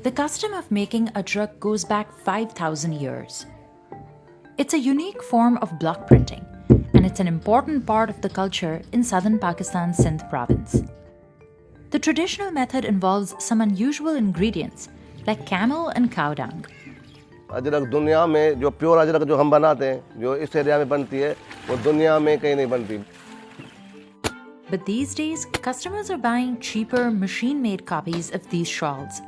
The custom of making ajrak goes back 5,000 years. It's a unique form of block printing, and it's an important part of the culture in southern Pakistan's Sindh province. The traditional method involves some unusual ingredients like camel and cow dung. Ajrak दुनिया में जो pure Ajrak जो हम बनाते हैं जो इस area में बनती है वो दुनिया में कहीं नहीं बनती. But these days, customers are buying cheaper, machine-made copies of these shawls.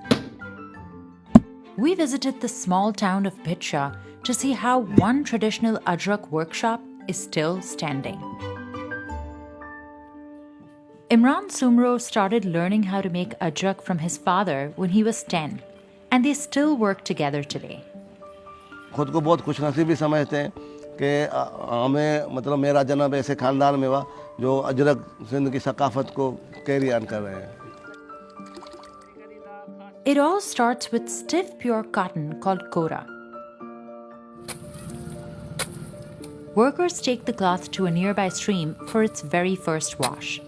We visited the small town of Bhitsha to see how one traditional Ajrak workshop is still standing. Imran Sumro started learning how to make Ajrak from his father when he was 10, and they still work together today. खुद को बहुत खुशनसीबी समझते हैं कि हमें मतलब मेरा जन्म ऐसे ख़ानदान में हुआ जो अजरक सिंध की सकाफत को कैरी ऑन कर रहे हैं. It all starts with stiff pure cotton called kora. Workers take the cloth to a nearby stream for its very first wash.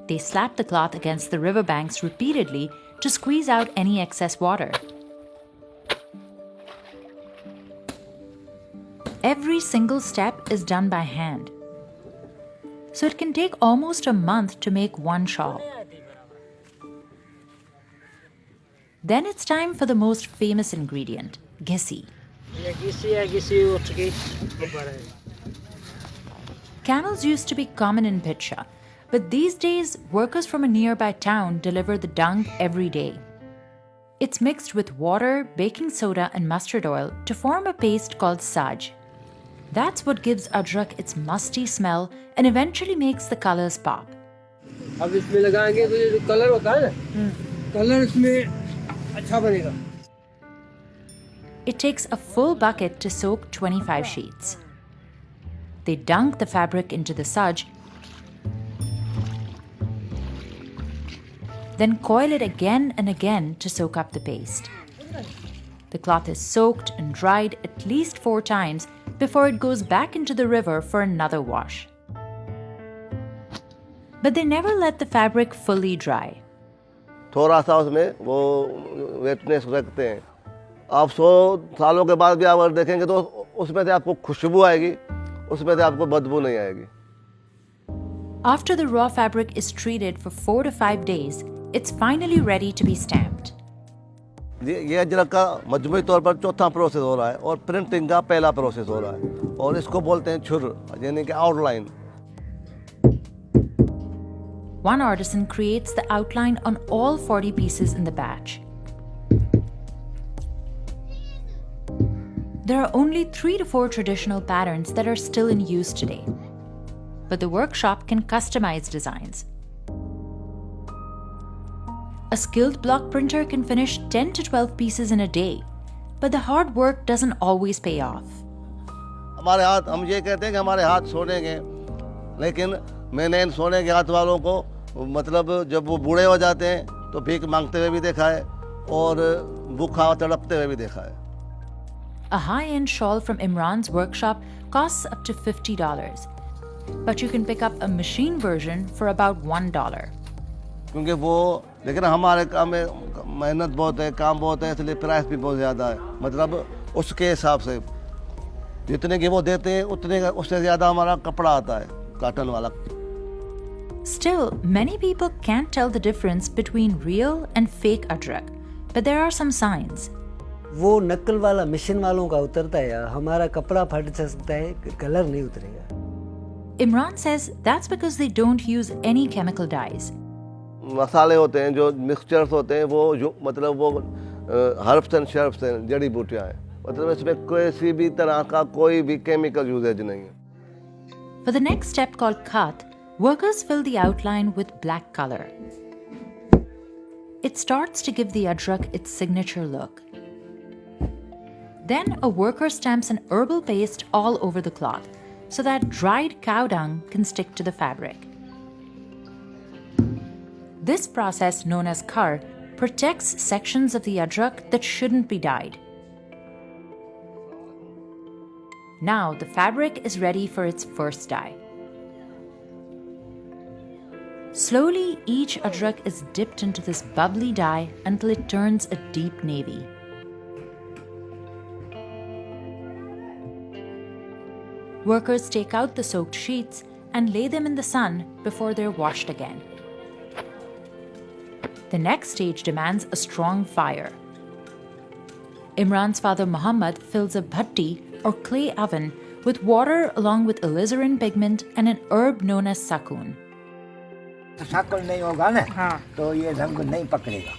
They slap the cloth against the riverbanks repeatedly to squeeze out any excess water. Every single step is done by hand. So it can take almost a month to make one shawl. Then it's time for the most famous ingredient, gisi. Camels used to be common in Bhitsha, but these days workers from a nearby town deliver the dung every day. It's mixed with water, baking soda, and mustard oil to form a paste called saj. That's what gives Ajrak its musty smell and eventually makes the colors pop. अब इसमें लगाएंगे तो ये जो colour होता है ना, colour इसमें अच्छा बनेगा. It takes a full bucket to soak 25 sheets. They dunk the fabric into the saj, then coil it again and again to soak up the paste. The cloth is soaked and dried at least 4 times before it goes back into the river for another wash. But they never let the fabric fully dry. थोड़ा सा उसमें वो वेटनेस रखते हैं. आप 100 सालों के बाद भी आप अगर देखेंगे तो उसमें से आपको खुशबू आएगी, उसमें से आपको बदबू नहीं आएगी. After the raw fabric is treated for 4 to 5 days, it's finally ready to be stamped. ये अजरक का मजमूई तौर पर चौथा प्रोसेस हो रहा है और प्रिंटिंग का पहला प्रोसेस हो रहा है और इसको बोलते हैं छुर यानी कि outline. One artisan creates the outline on all 40 pieces in the batch. There are only 3 to 4 traditional patterns that are still in use today, but the workshop can customize designs. A skilled block printer can finish 10 to 12 pieces in a day, but the hard work doesn't always pay off. हमारे हाथ हम ये कहते हैं कि हमारे हाथ सोने के, लेकिन मैंने इन सोने के हाथ वालों को मतलब जब वो बूढ़े हो जाते हैं तो भीख मांगते हुए भी देखा है और भूखा तड़पते हुए भी देखा है. A high-end shawl from Imran's workshop costs up to $50, but you can pick up a machine version for about $1. क्योंकि वो लेकिन हमारे काम में मेहनत बहुत है, काम बहुत है, इसलिए प्राइस भी बहुत ज़्यादा है. मतलब उसके हिसाब से जितने की वो देते हैं उतने का उससे ज़्यादा हमारा कपड़ा आता है कॉटन वाला. Still, many people can't tell the difference between real and fake Ajrak, but there are some signs. वो नकल वाला मिशन वालों का उतरता है, हमारा कपड़ा फट सकता है, कलर नहीं उतरेगा. Imran says that's because they don't use any chemical dyes. मसाले होते हैं जो मिक्सचर्स होते हैं वो जो मतलब वो हर्ब्स एंड शर्ब्स हैं, जड़ी बूटियाँ हैं. मतलब इसमें किसी भी तरह का कोई भी केमिकल यूजेज नहीं है. For the next step called khat, workers fill the outline with black color. It starts to give the Ajrak its signature look. Then a worker stamps an herbal paste all over the cloth so that dried cow dung can stick to the fabric. This process, known as khar, protects sections of the Ajrak that shouldn't be dyed. Now the fabric is ready for its first dye. Slowly, each ajrak is dipped into this bubbly dye until it turns a deep navy. Workers take out the soaked sheets and lay them in the sun before they're washed again. The next stage demands a strong fire. Imran's father Muhammad fills a bhatti or clay oven with water along with alizarin pigment and an herb known as sakun. साकल नहीं होगा ना तो ये रंग नहीं पकड़ेगा.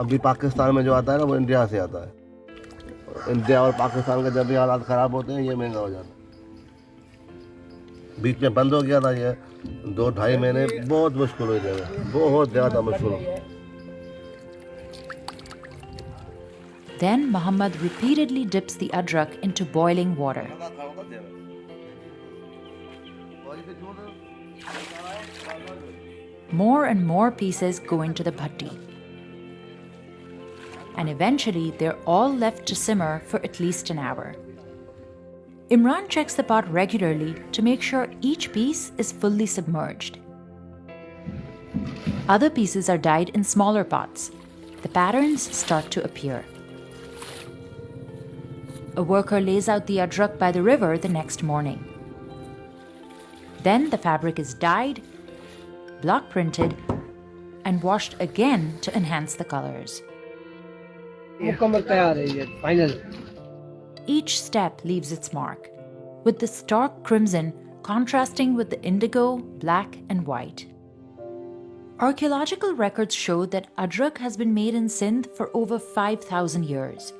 अभी पाकिस्तान में जो आता है ना वो इंडिया से आता है. इंडिया और पाकिस्तान के जब भी हालात ख़राब होते हैं ये महंगा हो जाता है. बीच में बंद हो गया था ये 2-2.5 महीने बहुत मुश्किल हुई थी, बहुत ज़्यादा मुश्किल हुई. Then Muhammad repeatedly dips the ajrak into boiling water. More and more pieces go into the bhatti. And eventually, they're all left to simmer for at least an hour. Imran checks the pot regularly to make sure each piece is fully submerged. Other pieces are dyed in smaller pots. The patterns start to appear. A worker lays out the ajrak by the river the next morning. Then the fabric is dyed, block printed, and washed again to enhance the colors. Each step leaves its mark, with the stark crimson contrasting with the indigo, black, and white. Archaeological records show that ajrak has been made in Sindh for over 5,000 years.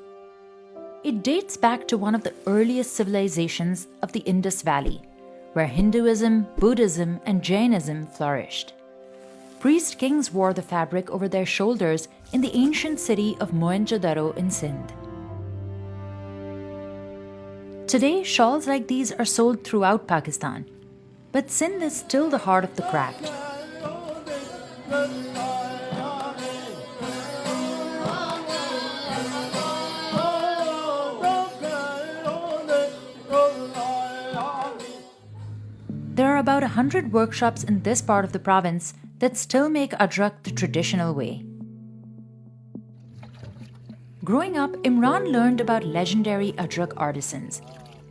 It dates back to one of the earliest civilizations of the Indus Valley, where Hinduism, Buddhism, and Jainism flourished. Priest kings wore the fabric over their shoulders in the ancient city of Mohenjo-daro in Sindh. Today, shawls like these are sold throughout Pakistan, but Sindh is still the heart of the craft. There are about 100 workshops in this part of the province that still make ajrak the traditional way. Growing up, Imran learned about legendary ajrak artisans,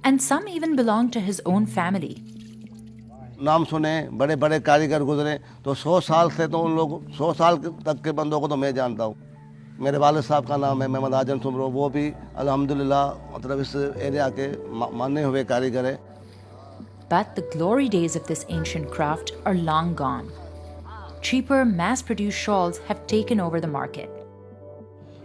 and some even belonged to his own family. नाम सुने, बड़े बड़े कारीगर गुजरे, तो 100 साल से तो उन लोग 100 साल तक के बंदों को तो मैं जानता हूँ. मेरे वालिद साहब का नाम है मोहम्मद आजम सुमरो, वो भी अल्हम्दुलिल्लाह मतलब इस एरिया के माने हुए कारीगर है. But the glory days of this ancient craft are long gone. Cheaper, mass-produced shawls have taken over the market.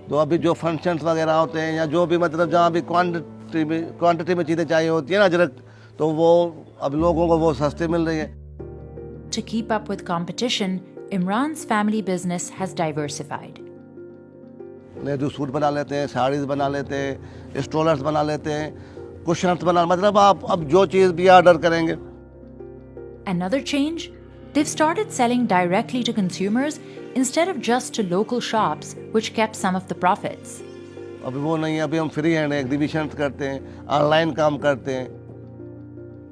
तो अभी जो फंक्शंस वगैरह होते हैं या जो भी मतलब जहाँ भी क्वांटिटी में चीज़ें चाहिए होती है ना अजरक, तो वो अब लोगों को वो सस्ते मिल रही है. To keep up with competition, Imran's family business has diversified. Nehru suit बना लेते हैं, साड़ीज बना लेते हैं, स्टोलर्स बना लेते हैं, कुशन्स बना, मतलब आप अब जो चीज़ भी ऑर्डर करेंगे. Another change? They've started selling directly to consumers instead of just to local shops, which kept some of the profits. अभी वो नहीं है, अभी हम फ्री हैंड एग्जीबिशंस करते हैं, ऑनलाइन काम करते हैं.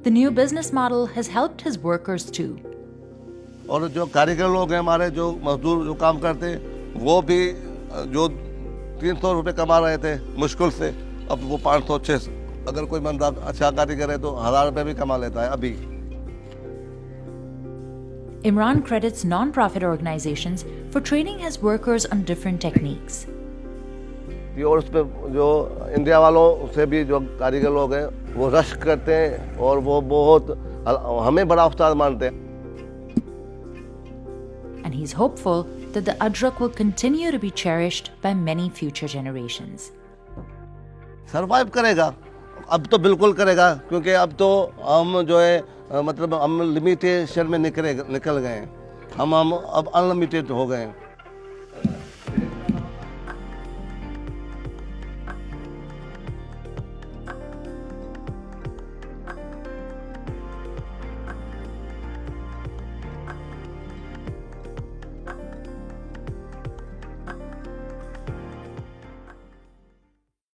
The new business model has helped his workers too. और जो कारीगर लोग हैं हमारे, जो मजदूर जो काम करते हैं, वो भी जो 300 रुपये कमा रहे थे मुश्किल से, अब वो 500-600, अगर कोई बंदा अच्छा कारीगर है तो 1000 रुपये भी कमा लेता है अभी. Imran credits non-profit organizations for training his workers on different techniques. और उस पर जो इंडिया वालों से भी जो कारीगर लोग हैं वो रश करते हैं और वो बहुत हमें बड़ा उस्ताद मानते हैं. And he's hopeful that the ajrak will continue to be cherished by many future generations. Survive करेगा, अब तो बिल्कुल करेगा, क्योंकि अब तो हम जो है मतलब हम लिमिटेशन में निकल गए हैं, हम अब अनलिमिटेड हो गए हैं.